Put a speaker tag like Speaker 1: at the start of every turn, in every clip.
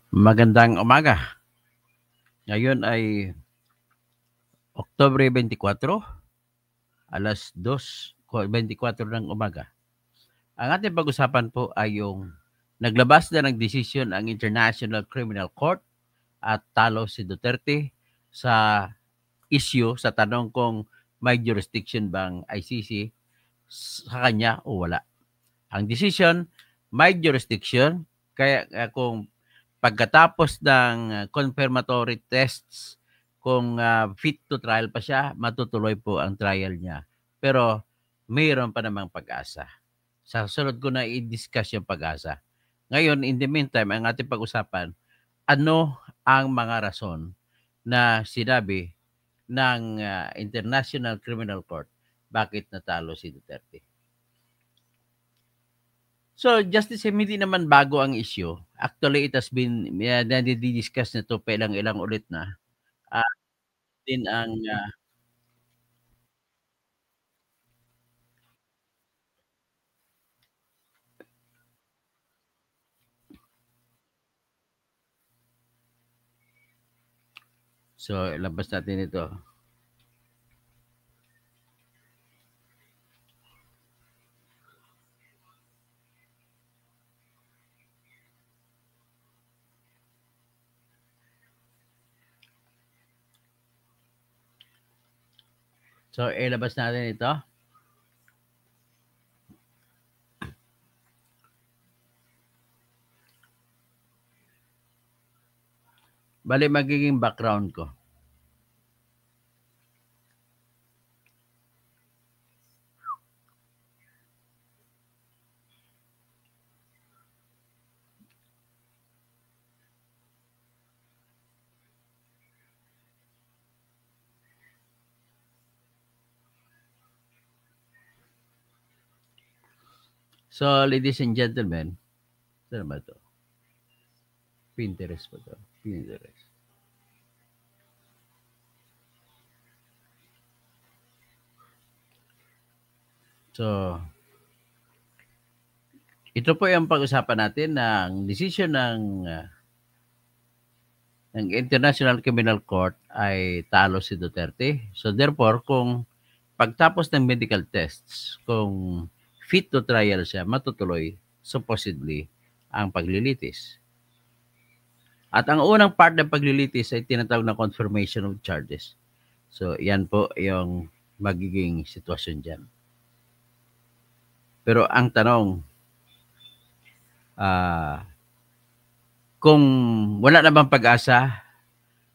Speaker 1: Magandang umaga. Ngayon ay Oktubre 24, alas 2:24 ng umaga. Ang ating pag-usapan po ay yung naglabas na ng desisyon ang International Criminal Court at talo si Duterte sa sa tanong kung may jurisdiction bang ICC sa kanya o wala. Ang decision, may jurisdiction, kaya kung pagkatapos ng confirmatory tests, kung fit to trial pa siya, matutuloy po ang trial niya. Pero mayroon pa namang pag-asa. Sa sunod ko na i-discuss yung pag-asa. Ngayon, in the meantime, ang ating pag-usapan, ano ang mga rason na sinabi ng International Criminal Court bakit natalo si Duterte? So, Justice Sim, hindi naman bago ang issue. Actually, it has been, nadi-discuss na ito pa ilang ulit na. Ah, din ang, so, labas natin ito. So, ilabas natin ito. Bali, magiging background ko. So, ladies and gentlemen, saan ba ito? Pinterest pa ito. Pinterest. So, ito po yung pag-usapan natin ng decision ng International Criminal Court ay talo si Duterte. So, therefore, kung pagtapos ng medical tests, kung fit to trial siya, matutuloy, supposedly, ang paglilitis. At ang unang part ng paglilitis ay tinatawag na confirmation of charges. So, yan po yung magiging sitwasyon dyan. Pero ang tanong, kung wala na bang pag-asa,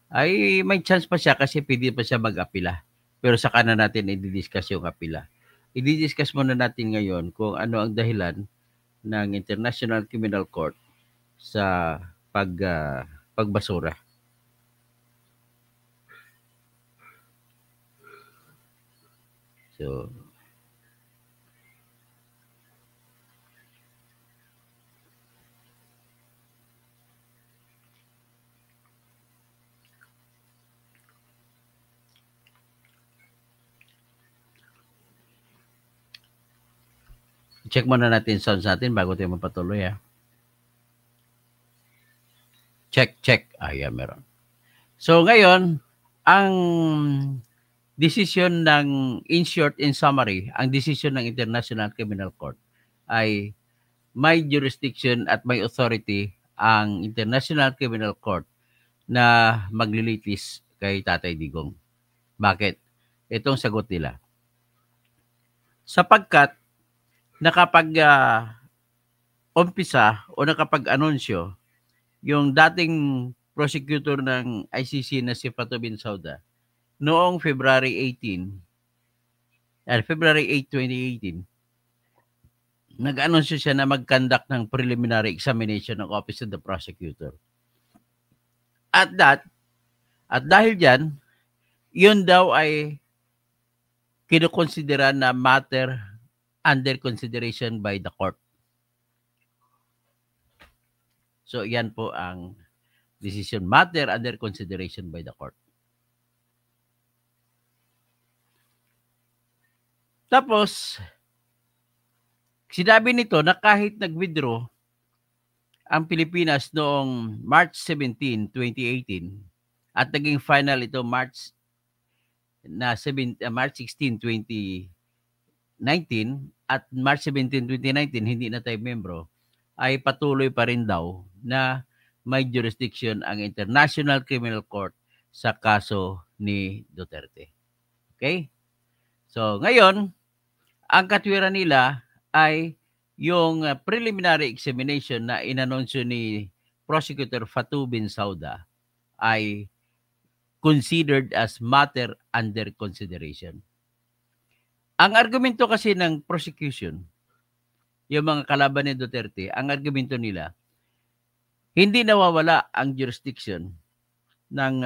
Speaker 1: ay may chance pa siya kasi pwede pa siya mag-apila. Pero saka na natin i-discuss yung apila. I-discuss muna natin ngayon kung ano ang dahilan ng International Criminal Court sa pagbasura. So, check muna natin sounds natin bago tayo mapatuloy. Check. Ayan, meron. So, ngayon, ang decision ng, in summary, ang decision ng International Criminal Court ay may jurisdiction at may authority ang International Criminal Court na maglilitis kay Tatay Digong. Bakit? Itong sagot nila. Sapagkat nakapag-umpisa o nakapag-anunsyo yung dating prosecutor ng ICC na si Fatou Bensouda noong February 8, 2018, nag-anunsyo siya na mag-conduct ng preliminary examination ng Office of the Prosecutor. At dahil dyan, yun daw ay kinukonsidera na matter under consideration by the court. So, yan po ang decision, matter under consideration by the court. Tapos, sinabi nito na kahit nag-withdraw ang Pilipinas noong March 17, 2018 at naging final ito March 16, 2019 at March 17, 2019 hindi na tayo membro, ay patuloy pa rin daw na may jurisdiction ang International Criminal Court sa kaso ni Duterte. Okay? So, ngayon, ang katwiran nila ay yung preliminary examination na inanunsyo ni Prosecutor Fatou Bensouda ay considered as matter under consideration. Ang argumento kasi ng prosecution, yung mga kalaban ni Duterte, ang argumento nila, hindi nawawala ang jurisdiction ng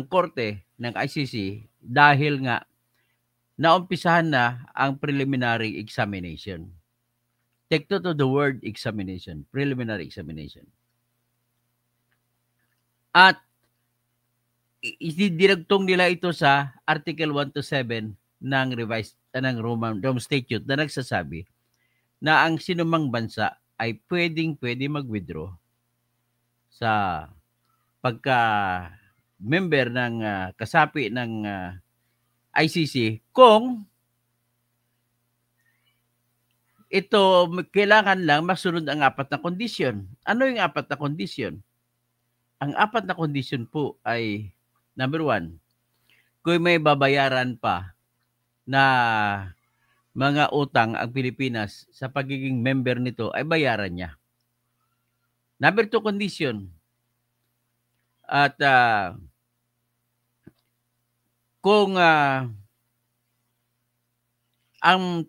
Speaker 1: korte, ng ICC, dahil nga naumpisahan na ang preliminary examination. Take to the word examination, preliminary examination. At dinagtong nila ito sa Article 1 to 7 ng revised ng Rome Statute na nagsasabi na ang sinumang bansa ay pwede mag-withdraw sa pagka-member ng kasapi ng ICC kung ito kailangan lang masunod ang 4 na kondisyon. Ano yung 4 na kondisyon? Ang 4 na kondisyon po ay, number 1, kung may babayaran pa na mga utang ang Pilipinas sa pagiging member nito, ay bayaran niya. Number 2 condition, at kung ang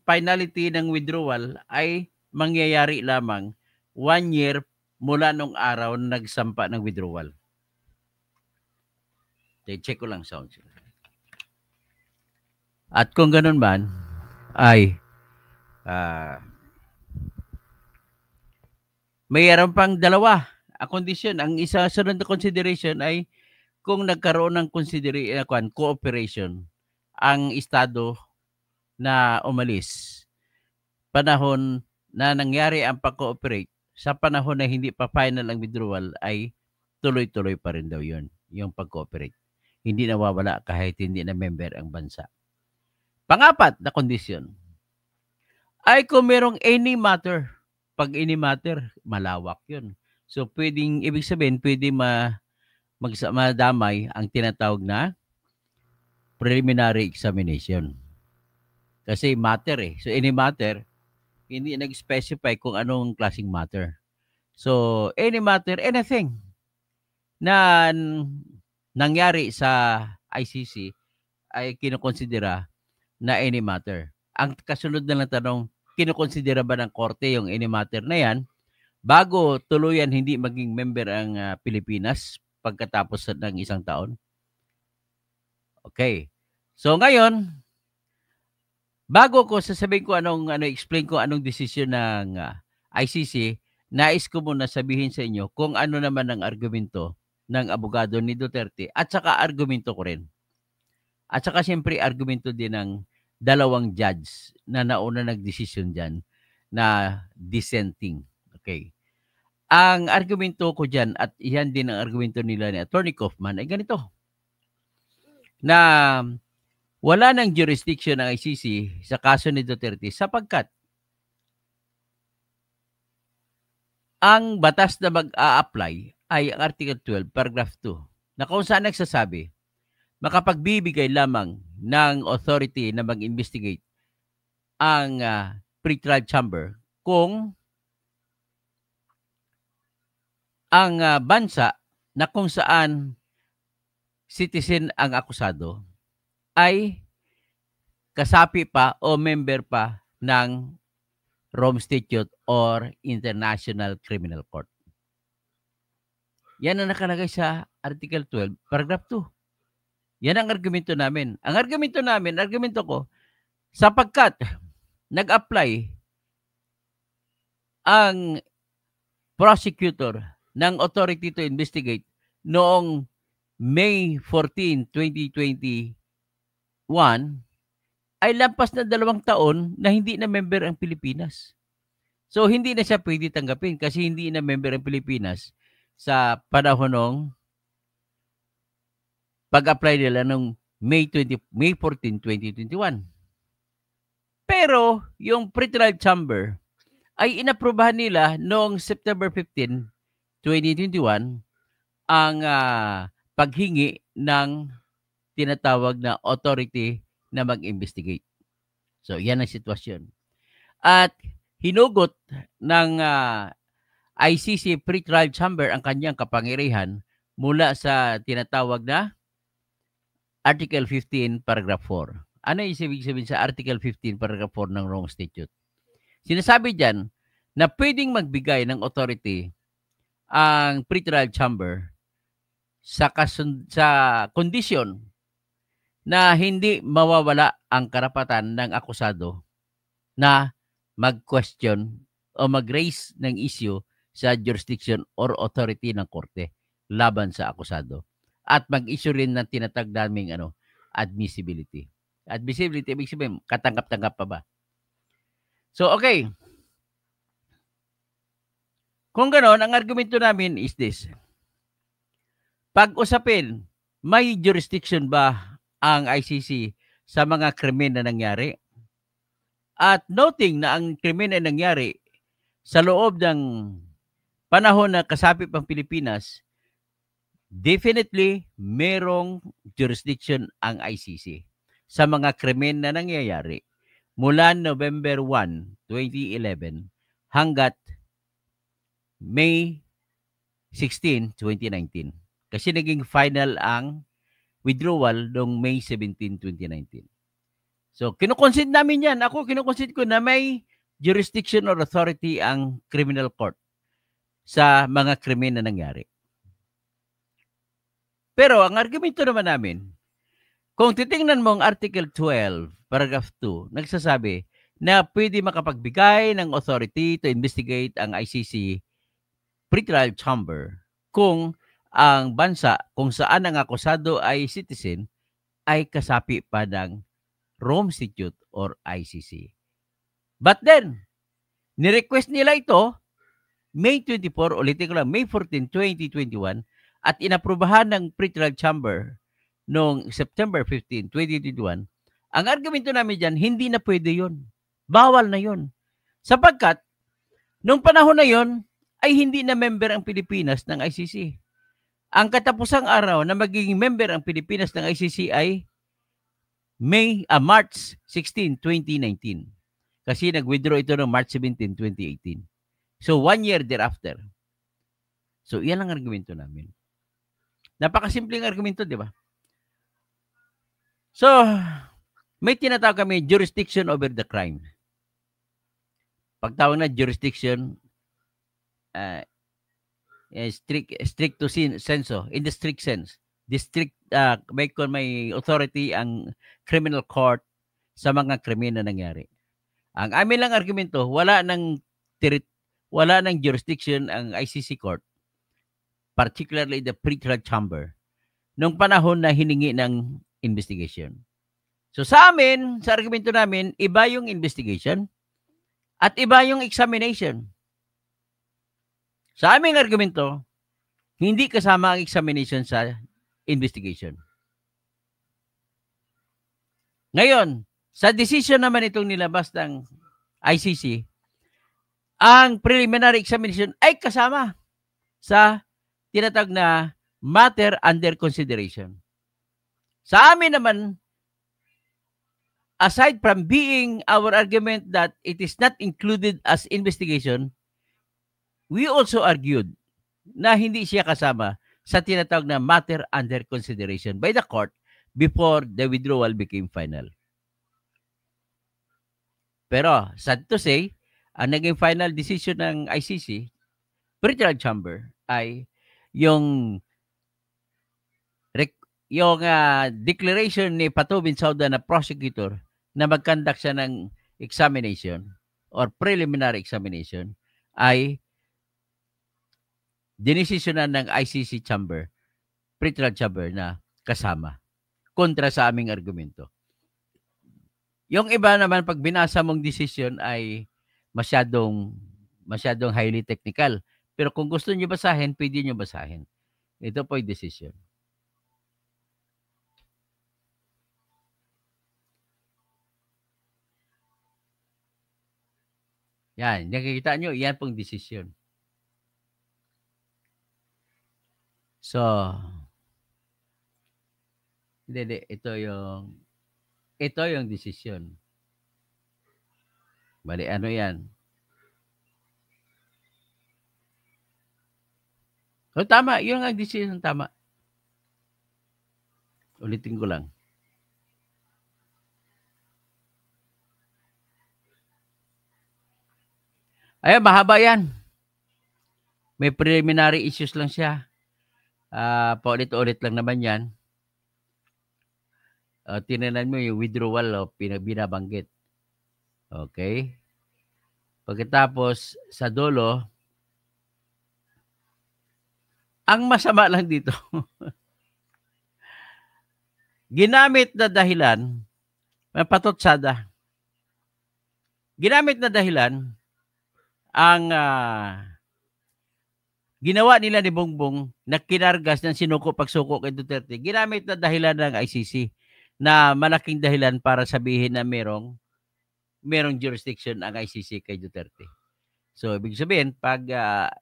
Speaker 1: finality ng withdrawal ay mangyayari lamang 1 year mula nung araw na nagsampa ng withdrawal. Check ko lang sound. At kung ganun man, ay mayroon pang 2 ang kondisyon. Ang isa sunod na consideration ay kung nagkaroon ng cooperation ang estado na umalis, panahon na nangyari ang pag-cooperate, sa panahon na hindi pa final ang withdrawal, ay tuloy-tuloy pa rin daw yun, yung pag-cooperate. Hindi nawawala kahit hindi na member ang bansa. Pang-4 na kondisyon ay kung merong any matter. Pag any matter, malawak yun. So, ibig sabihin, pwede madamay ang tinatawag na preliminary examination. Kasi matter eh. So, any matter, hindi nag-specify kung anong klaseng matter. So, any matter, anything na nangyari sa ICC ay kinukonsidera na any matter. Ang kasunod na lang tanong, kinukonsidera ba ng korte yung any matter na yan bago tuluyan hindi maging member ang Pilipinas pagkatapos ng 1 taon? Okay. So, ngayon, bago ko sasabihin ko explain ko anong desisyon ng ICC, nais ko muna sabihin sa inyo kung ano naman ang argumento ng abogado ni Duterte at saka argumento ko rin. At saka siyempre argumento din ng 2 judge na nauna nagdesisyon dyan na dissenting. Okay. Ang argumento ko dyan, at yan din ang argumento nila ni Attorney Kaufman, ay ganito. Na wala nang jurisdiction ng ICC sa kaso ni Duterte sapagkat ang batas na mag-a-apply ay ang Article 12, Paragraph 2, na kung saan nagsasabi, makapagbibigay lamang ng authority na mag-investigate ang pre-trial chamber kung ang bansa na kung saan citizen ang akusado ay kasapi pa o member pa ng Rome Statute or International Criminal Court. Yan ang nakalagay sa Article 12, Paragraph 2. Yan ang argumento namin. Ang argumento ko, sapagkat nag-apply ang prosecutor ng authority to investigate noong May 14, 2021, ay lampas na 2 taon na hindi na member ang Pilipinas. So, hindi na siya pwede tanggapin kasi hindi na member ang Pilipinas sa panahon ng pag-apply nila ng May 14, 2021. Pero, yung Pretrial Chamber ay inaprubahan nila noong September 15, 2021 ang paghingi ng tinatawag na authority na mag-investigate. So, yan ang sitwasyon. At hinugot ng ICC Pretrial Chamber ang kanyang kapangyarihan mula sa tinatawag na Article 15, Paragraph 4. Ano yung ibig sabihin sa Article 15, Paragraph 4 ng Rome Statute? Sinasabi dyan na pwedeng magbigay ng authority ang Pretrial Chamber sa kondisyon na hindi mawawala ang karapatan ng akusado na mag-question o mag-raise ng issue sa jurisdiction or authority ng korte laban sa akusado. At mag-issue rin ng tinatag naming admissibility. Admissibility, ibig sabihin, katanggap-tanggap pa ba? So, okay. Kung gano'n, ang argumento namin is this. Pag-usapin, may jurisdiction ba ang ICC sa mga krimen na nangyari? At noting na ang krimen na nangyari sa loob ng panahon na kasapit ang Pilipinas, definitely merong jurisdiction ang ICC sa mga krimen na nangyayari mula November 1, 2011 hanggat May 16, 2019. Kasi naging final ang withdrawal noong May 17, 2019. So, kinukonsider namin yan. Ako, kinukonsider ko na may jurisdiction or authority ang criminal court sa mga krimen na nangyari. Pero, ang argumento naman namin, kung titingnan mo ang Article 12, Paragraph 2, nagsasabi na pwede makapagbigay ng authority to investigate ang ICC Pretrial Chamber kung ang bansa kung saan ang akusado ay citizen ay kasapi pa ng Rome Statute or ICC. But then, nirequest nila ito May 24, ulitin ko lang, May 14, 2021 at inaprubahan ng Pretrial Chamber noong September 15, 2021. Ang argumento namin dyan, hindi na pwede yun. Bawal na yun. Sapagkat, nung panahon na yun, ay hindi na member ang Pilipinas ng ICC. Ang katapusang araw na magiging member ang Pilipinas ng ICC ay March 16, 2019. Kasi nag-withdraw ito noong March 17, 2018. So, 1 year thereafter. So, yan ang argumento namin. Napakasimpleng argumento, di ba? So, may tinatawag kami jurisdiction over the crime. Pagtawag na jurisdiction, stricto sensu, in the strict sense. May authority ang criminal court sa mga krimen na nangyari. Ang amin lang argumento, wala nang jurisdiction ang ICC court, particularly the Pretrial Chamber, nung panahon na hiningi ng investigation. So sa amin, sa argumento namin, iba yung investigation at iba yung examination. Sa aming argumento, hindi kasama ang examination sa investigation. Ngayon, sa decision naman itong nilabas ng ICC, ang preliminary examination ay kasama sa tinatawag na matter under consideration. Sa amin naman, aside from being our argument that it is not included as investigation, we also argued na hindi siya kasama sa tinatawag na matter under consideration by the court before the withdrawal became final. Pero, sad to say, ang naging final decision ng ICC, Pretrial Chamber, ay yung declaration ni Pato Bensauda na prosecutor na mag-conduct siya ng examination or preliminary examination ay dinesisyonan ng ICC Chamber, Pretrial Chamber na kasama kontra sa aming argumento. Yung iba naman, pag binasa mong decision ay masyadong masyadong highly technical. Pero kung gusto niyo basahin, pwede niyo basahin. Ito po yung decision. Yan, nakikita nyo, yan pong decision. So, hindi, ito yung decision. Bali, ano yan? So, tama, yun ang decision, tama. Ulitin ko lang. Ayan, mahaba yan. May preliminary issues lang siya. Paulit-ulit lang naman yan. Tinanan mo yung withdrawal, binabanggit. Okay? Pagkatapos, sa dulo, ang masama lang dito, ginamit na dahilan, patotsada, ginamit na dahilan, ang ginawa nila ni Bongbong na kinargas ng sinuko pagsuko kay Duterte, ginamit na dahilan ng ICC na malaking dahilan para sabihin na merong jurisdiction ang ICC kay Duterte. So, ibig sabihin, pag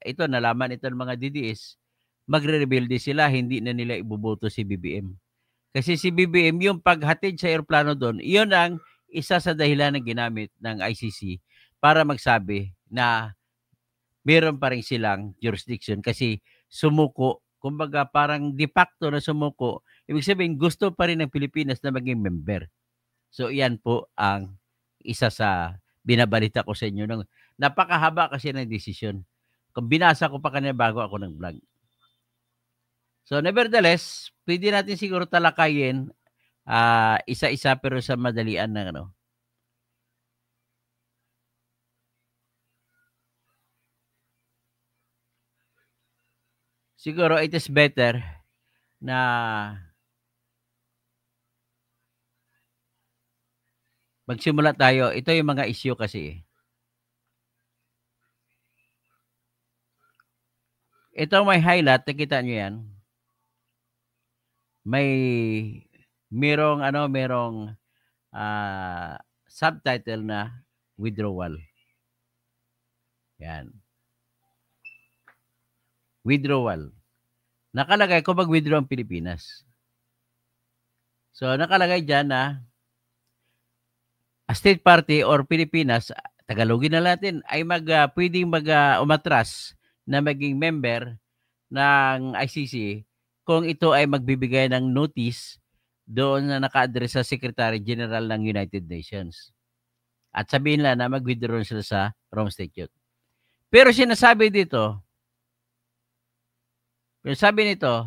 Speaker 1: ito, nalaman ito ng mga DDS, magre-rebelde sila, hindi na nila ibuboto si BBM. Kasi si BBM, yung paghatid sa aeroplano doon, iyon ang isa sa dahilan na ginamit ng ICC para magsabi na meron pa rin silang jurisdiction kasi sumuko, kumbaga parang de facto na sumuko, ibig sabihin gusto pa rin ng Pilipinas na maging member. So iyan po ang isa sa binabalita ko sa inyo. Napakahaba kasi ng desisyon. Kung binasa ko pa kanina bago ako nag-vlog. So nevertheless, pwede natin siguro talakayin isa-isa pero sa madalian ng ano. Siguro it is better na magsimula tayo. Ito yung mga issue kasi. Ito may highlight, nakita nyo yan. Merong subtitle na withdrawal. Yan. Withdrawal. Nakalagay kung mag-withdraw ang Pilipinas. So, nakalagay dyan na a state party or Pilipinas, Tagalogin na natin, ay pwedeng umatras na maging member ng ICC kung ito ay magbibigay ng notice doon na naka-address sa Secretary General ng United Nations. At sabihin lang na mag-withdraw sila sa Rome Statute. Pero sinasabi dito, sabi nito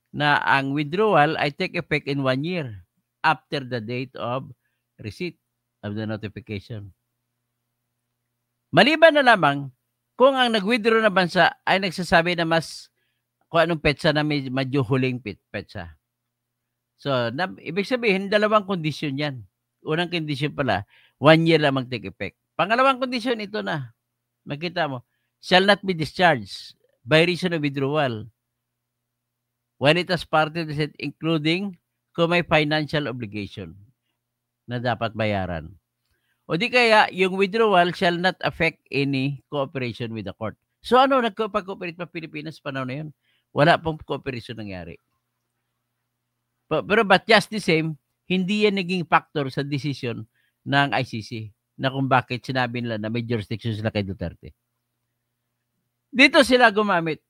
Speaker 1: na ang withdrawal ay take effect in 1 year after the date of receipt of the notification. Maliban na lamang kung ang nag-withdraw na bansa ay nagsasabi na kung anong petsa na medyo huling petsa. So, ibig sabihin, dalawang kondisyon yan. Unang kondisyon pala, 1 year lang mag-take effect. Pangalawang kondisyon, ito na. Makita mo, shall not be discharged by reason of withdrawal when it has part of the set, including kung may financial obligation na dapat bayaran. O di kaya, yung withdrawal shall not affect any cooperation with the court. So ano, nagpag-cooperate pa Pilipinas panahon na yun? Wala pong cooperation nangyari. Pero but just the same, hindi yan naging factor sa decision ng ICC na kung bakit sinabi nila na may jurisdiction sila kay Duterte. Dito sila gumamit.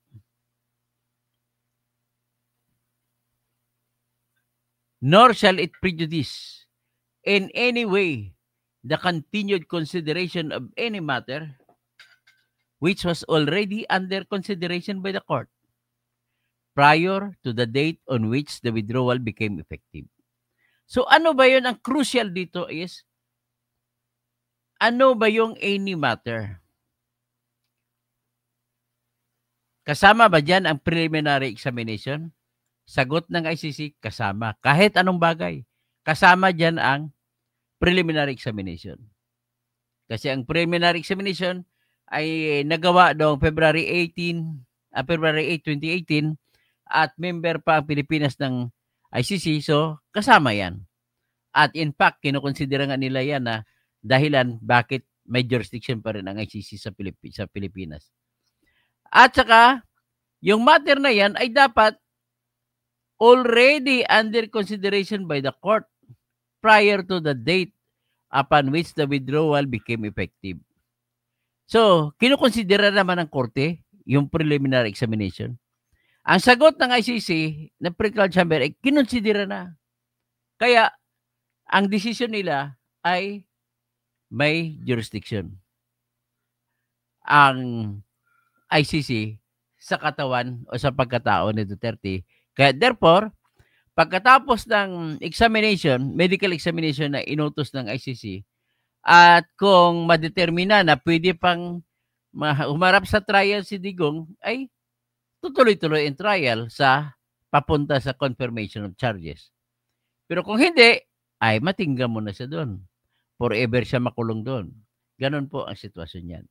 Speaker 1: Nor shall it prejudice in any way the continued consideration of any matter which was already under consideration by the court prior to the date on which the withdrawal became effective. So ano ba yun? Ang crucial dito is, ano ba yung any matter? Kasama ba dyan ang preliminary examination? Sagot ng ICC, kasama. Kahit anong bagay, kasama dyan ang preliminary examination. Kasi ang preliminary examination ay nagawa noong February 8, 2018 at member pa ang Pilipinas ng ICC. So, kasama yan. At in fact, kinukonsidera nga nila yan na dahilan bakit may jurisdiction pa rin ang ICC sa Pilipinas. At saka, yung matter na yan ay dapat already under consideration by the court prior to the date upon which the withdrawal became effective. So, kinukonsidera naman ng korte yung preliminary examination. Ang sagot ng ICC, ng Pre-Trial Chamber, ay kinonsidera na. Kaya, ang desisyon nila ay may jurisdiction. Ang ICC sa katawan o sa pagkatao ni Duterte. Kaya therefore, pagkatapos ng examination, medical examination na inutos ng ICC, at kung madetermina na pwede pang humarap sa trial si Digong, ay tutuloy-tuloy ang trial sa papunta sa confirmation of charges. Pero kung hindi, ay matingga mo na siya doon. Forever siya makulong doon. Ganon po ang sitwasyon niyan.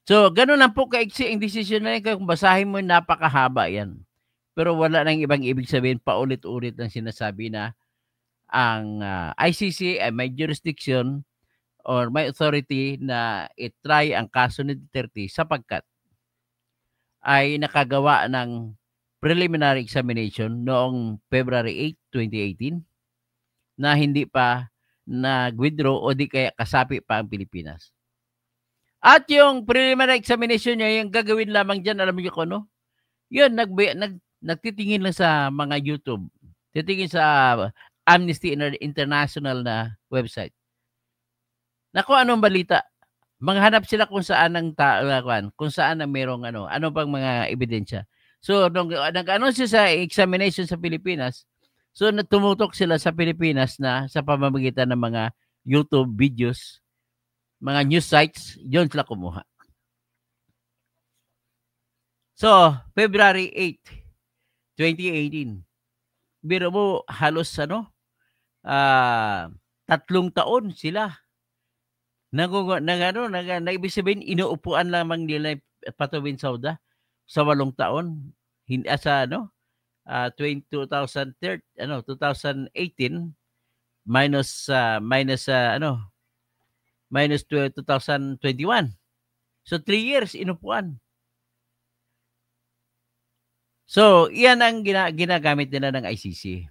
Speaker 1: So, ganon lang po kaiksi ang decision na yan. Kung basahin mo, napakahaba yan. Pero wala nang ibang ibig sabihin, paulit-ulit lang sinasabi na ang ICC ay may jurisdiction or may authority na i-try ang kaso ni Duterte sapagkat ay nakagawa ng preliminary examination noong February 8, 2018 na hindi pa nag-withdraw o di kaya kasapi pa ang Pilipinas. At yung preliminary examination niya, yung gagawin lamang dyan, alam niyo kung ano? Yun, nagtitingin lang sa mga YouTube. Titingin sa Amnesty International na website. Naku, anong balita? Manghanap sila kung saan ang kung saan ang merong ano bang mga ebidensya. So, nung nag-announce sa examination sa Pilipinas, so tumutok sila sa Pilipinas na sa pamamagitan ng mga YouTube videos, mga news sites, yun sila kumuha. So, February 8, 2018. Biro mo, halos 3 taon sila. Ibig sabihin, inuupuan lamang nila Patuwin Sauda sa 8 taon. Sa 2018 minus 2021. So 3 years inupuan. So, iyan ang ginagamit nila ng ICC.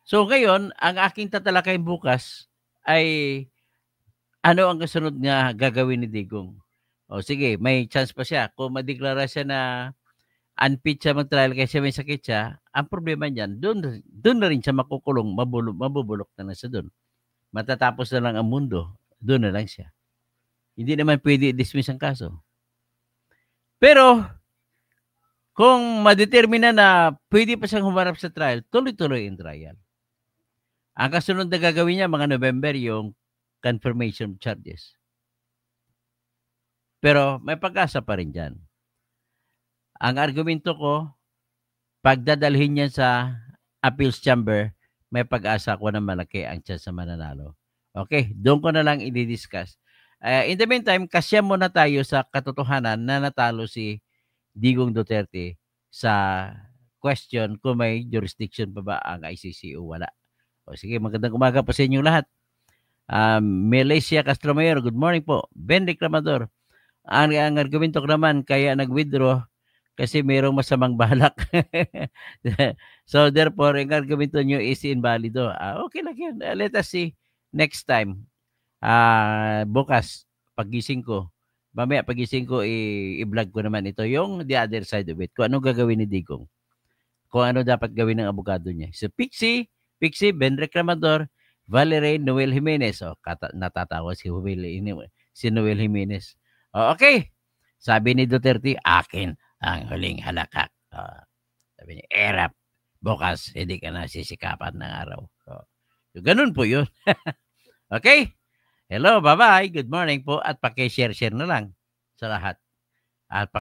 Speaker 1: So ngayon, ang aking tatalakayin bukas ay ano ang kasunod na gagawin ni Digong. O sige, may chance pa siya. Kung madeklara siya na unfit siya mag-trial kasi may sakit siya, ang problema niyan, doon na rin siya makukulong, mabubulok na siya doon. Matatapos na lang ang mundo, doon na lang siya. Hindi naman pwede i-dismiss ang kaso. Pero, kung madetermina na pwede pa siyang humarap sa trial, tuloy-tuloy ang trial. Ang kasunod na gagawin niya, mga November, yung confirmation charges. Pero may pag-asa pa rin dyan. Ang argumento ko, pagdadalhin niya sa appeals chamber, may pag-asa ko na malaki ang chance na mananalo. Okay, doon ko na lang i-discuss. In the meantime, kasya muna tayo sa katotohanan na natalo si Digong Duterte sa question kung may jurisdiction pa ba ang ICC o wala. O sige, magandang umaga po sa inyo lahat. Melesia Castromayor, good morning po. Ben Reclamador, ang argumento ko naman kaya nag-withdraw kasi mayroong masamang balak. So therefore, ang argumento nyo is invalido. Okay lang yun. Let us see next time. Bukas, pagising ko, mamaya pagising ko, i-vlog ko naman ito, yung the other side of it. Kung ano gagawin ni Digong. Kung ano dapat gawin ng abogado niya. So Pixie, Ben Reclamador, Valerie Noel Jimenez. Natatawa si Noel Jimenez. Okay. Sabi ni Duterte, akin ang huling halakak. Sabi niya, erap. Bukas, hindi ka na sisikapan ng araw. So, ganun po yun. Okay? Hello, bye-bye. Good morning po. At paki-share na lang sa lahat. At